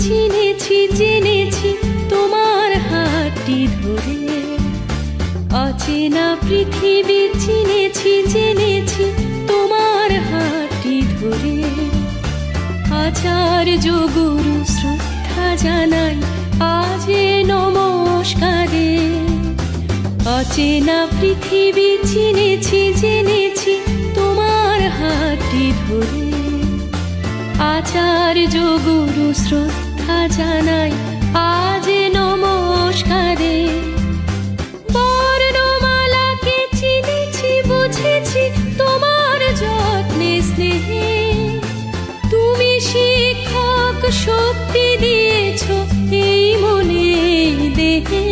চিনেছি জেনেছি তোমার হাতটি ধরে, অচেনা পৃথিবী চিনেছি জেনেছি তোমার হাতটি ধরে। আচার্য গুরু শ্রদ্ধা জানাই আজে নমস্কারে। অচেনা পৃথিবী চিনেছি জেনেছি তোমার হাতটি ধরে। আচার্য গুরু শ্রদ্ধা জানাই আজে নমস্কারে। বর্ণমালাকে চিনেছি বুঝেছি তোমার যত্নে স্নেহে। তুমি শিক্ষক শক্তি দিয়েছ এই মনে দেহে।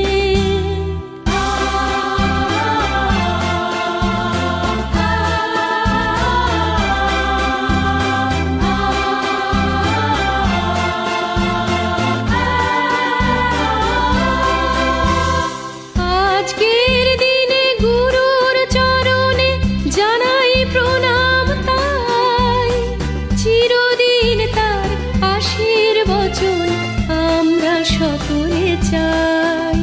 সকলে চাই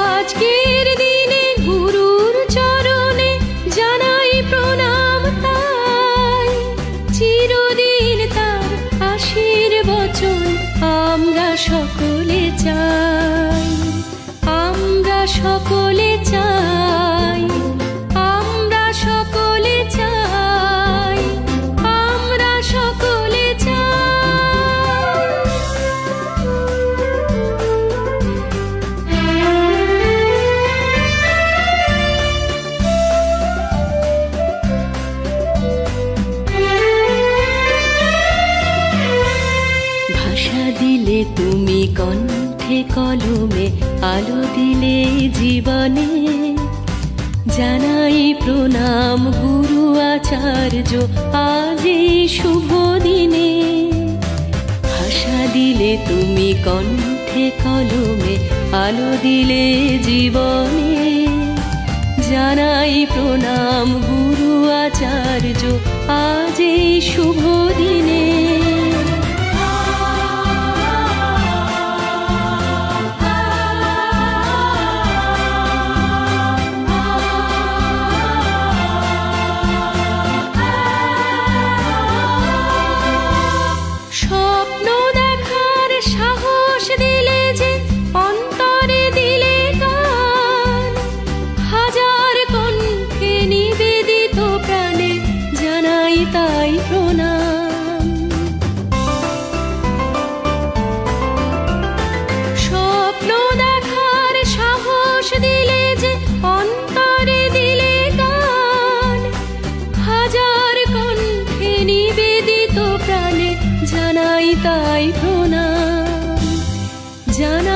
আজকের দিনে গুরুর চরণে জানাই প্রণাম তাই। চিরদিন তার আশীর্বচন আমরা সকলে চাই। আমরা সকলে চাই। আমরা সকলে চাই। আমরা সকলে ভাষা দিলে তুমি কণ্ঠে কলমে, আলো দিলে জীবনে। জানাই প্রণাম গুরু আচার্য আজ এই শুভ দিনে। ভাষা দিলে তুমি কণ্ঠে কলমে, আলো দিলে জীবনে। জানাই প্রণাম গুরু আচার্য আজ এই শুভ দিনে। স্বপ্ন দেখার সাহস দিলে যে অন্তরে দিলে গান। হাজার কণ্ঠে নিবেদিত প্রাণে জানাই তাই প্রণাম। স্বপ্ন দেখার সাহস দিলে যে অন্তরে দিলে গান। হাজার কণ্ঠে নিবেদিত প্রাণে জানাই তাই প্রণাম। জানাই